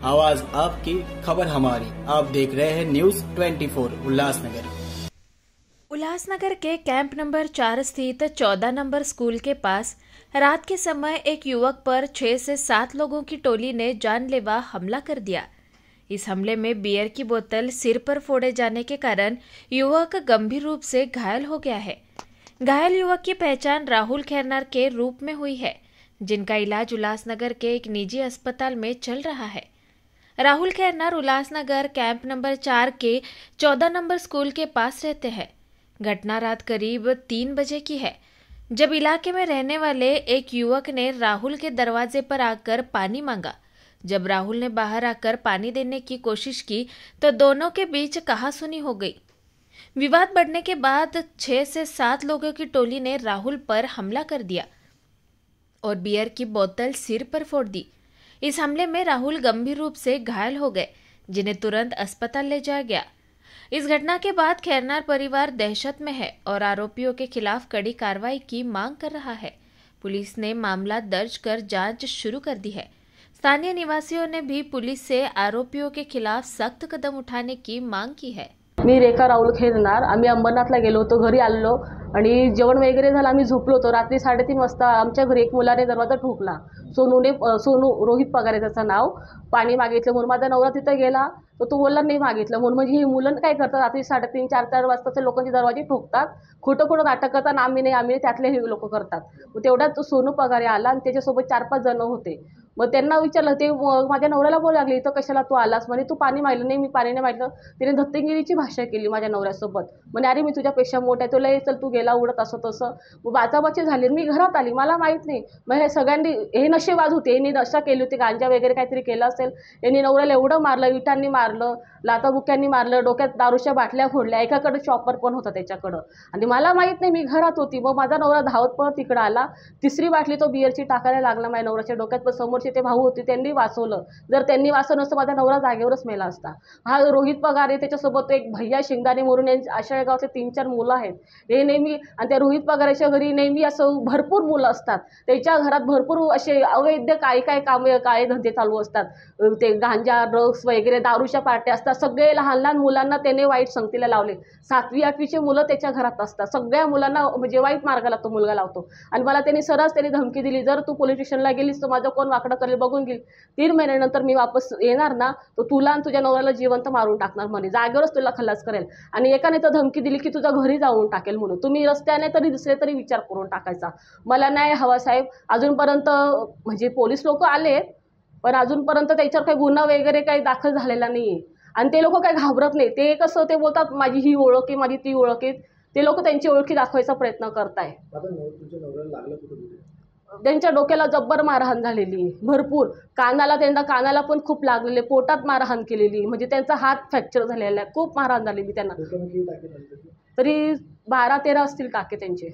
आवाज आपकी, खबर हमारी। आप देख रहे हैं न्यूज 24 उल्लासनगर। उल्लासनगर के कैंप नंबर 4 स्थित 14 नंबर स्कूल के पास रात के समय एक युवक पर 6 से 7 लोगों की टोली ने जानलेवा हमला कर दिया। इस हमले में बियर की बोतल सिर पर फोड़े जाने के कारण युवक गंभीर रूप से घायल हो गया है। घायल युवक की पहचान राहुल खैरनार के रूप में हुई है, जिनका इलाज उल्लासनगर के एक निजी अस्पताल में चल रहा है। राहुल खैरनार उल्लासनगर कैंप नंबर 4 के 14 नंबर स्कूल के पास रहते हैं। घटना रात करीब 3 बजे की है, जब इलाके में रहने वाले एक युवक ने राहुल के दरवाजे पर आकर पानी मांगा। जब राहुल ने बाहर आकर पानी देने की कोशिश की तो दोनों के बीच कहासुनी हो गई। विवाद बढ़ने के बाद 6 से 7 लोगों की टोली ने राहुल पर हमला कर दिया और बियर की बोतल सिर पर फोड़ दी। इस हमले में राहुल गंभीर रूप से घायल हो गए, जिन्हें तुरंत अस्पताल ले जाया गया। इस घटना के बाद खैरनार परिवार दहशत में है और आरोपियों के खिलाफ कड़ी कार्रवाई की मांग कर रहा है। पुलिस ने मामला दर्ज कर जांच शुरू कर दी है। स्थानीय निवासियों ने भी पुलिस से आरोपियों के खिलाफ सख्त कदम उठाने की मांग की है। मी रेखा राहुल खैरनार, आम्ही अंबरनाथला गेलो होतो, घरी आलो आणि जेवण वगैरे झालं, आम्ही झोपलो होतो। रात्री 3:30 वाजता आमच्या घरी एक मुलाने दरवाजा ठोकला। सोनू रोहित पगार आहे त्याचं नाव। पाणी मागितलं म्हणून माझा नवरा तिथे गेला, तर तो बोलला नाही मागितलं म्हणून। म्हणजे ही मुलं काय करतात, रात्री 3:30 4 वाजताचे लोकांचे दरवाजे ठोकतात, खोटं खोटं नाटक करतात, आम्ही नाही त्यातले हे लोक करतात। मग तेवढ्यात तो सोनू पगारे आला आणि त्याच्यासोबत 4-5 जण होते। मग त्यांना विचारलं, ते माझ्या नवऱ्याला बोलू लागले, इथं कशाला तू आलास म्हणे, तू पाणी मागलं नाही, मी पाणी नाही मागलं। तिने दत्तगिरीची भाषा केली माझ्या नवऱ्यासोबत, म्हणे अरे मी तुझ्यापेक्षा मोठा आहे, तुला चल तू गेला उडत असं तसं। मग बाचाबाची झाली, मी घरात आली, मला माहित नाही। मग हे सगळ्यांनी हे नशेबाज होते, यांनी नशा केली होती, गांजा वगैरे काहीतरी केलं असेल। यांनी नवऱ्याला एवढं मारलं, विटांनी मारलं, लाथाबुक्यांनी मारलं, डोक्यात दारूच्या बाटल्या फोडल्या, एकाकडे चॉपर पण होता त्याच्याकडं, आणि मला माहित नाही, मी घरात होती। मग माझा नवरा धावत पळत तिकडं आला, तिसरी बाटली तो बियरची टाकायला लागला माझ्या नवऱ्याच्या डोक्यात। पण समोरचे ते भाऊ होते, त्यांनी वाचवलं। जर त्यांनी वाचवलं नसतं माझा नवरा जागेवरच मेला असता। हा रोहित पगारे, त्याच्यासोबत एक भैया शिंगदाणे म्हणून आशा गावचे 3-4 मुलं आहेत। हे नेहमी, आणि त्या रोहित पगाराच्या घरी नेहमी असं भरपूर मुलं असतात, त्याच्या घरात भरपूर असे अवैध काय कामे काय धंदे चालू असतात। ते गांजा, ड्रग्स वगैरे, दारूच्या पार्ट्या असतात। सगळे लहान लहान मुलांना त्याने वाईट संगतीला लावले। 7वी 8वीचे मुलं त्याच्या घरात असतात। सगळ्या मुलांना म्हणजे वाईट मार्गाला तो मुलगा लावतो। आणि मला त्यांनी धमकी दिली, जर तू पोलीस स्टेशनला गेलीस तर माझं कोण वाकडं करेल बघून घेईल, 3 महिन्यानंतर मी वापस येणार ना, तर तुला आणि तुझ्या नवऱ्याला जिवंत मारून टाकणार म्हणे, जागेवरच तुला खलास करेल। आणि एकाने तर धमकी दिली की तुझ्या घरी जाऊन टाकेल म्हणून। तुम्ही रस्त्याने तरी दुसरे तरी विचार करून टाकायचा। मला न्याय हवा साहेब। अजूनपर्यंत म्हणजे पोलीस लोक आले, पण अजूनपर्यंत त्याच्यावर काही गुन्हा वगैरे काही दाखल झालेला नाहीये। आणि ते लोक काही घाबरत नाही। ते कसं ते बोलतात, माझी ही ओळख आहे, माझी ती ओळख आहे, ते लोक त्यांची ओळखी दाखवायचा प्रयत्न करताय। त्यांच्या डोक्याला जब्बर मारहाण झालेली, भरपूर कानाला पण खूप लागलेले, पोटात मारहाण केलेली, म्हणजे त्यांचा हात फ्रॅक्चर झालेला आहे, खूप मारहाण झालेली त्यांना। तरी 12-13 असतील टाके त्यांचे।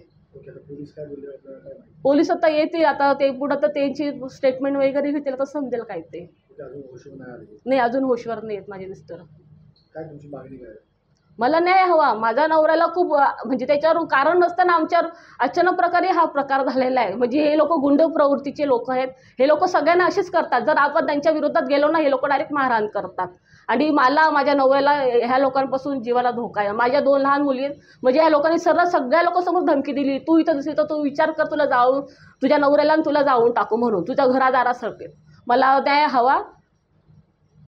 पोलीस आता येतील, आता ते पुढे तर त्यांची स्टेटमेंट वगैरे घेतील, तर समजेल काय ते। नाही, अजून होशवर नाही आहेत माझे मिस्टर। मला न्याय हवा। माझ्या नवऱ्याला खूप म्हणजे त्याच्यावर कारण नसताना आमच्यावर अचानक प्रकारे हा प्रकार झालेला आहे। म्हणजे हे लोक गुंड प्रवृत्तीचे लोक आहेत। हे लोक सगळ्यांना असेच करतात। जर आपण त्यांच्या विरोधात गेलो ना, हे लोक डायरेक्ट मारहाण करतात। आणि मला, माझ्या नवऱ्याला ह्या लोकांपासून जीवाला धोका आहे। माझ्या 2 लहान मुली आहेत, म्हणजे ह्या लोकांनी सगळ्या लोकांसमोर धमकी दिली, तू इथं दिसली तर तू विचार कर, तुला जाऊन तुझ्या नवऱ्याला आणि तुला जाऊन टाकू म्हणून, तुझ्या घरादारासारखे। मला न्याय हवा।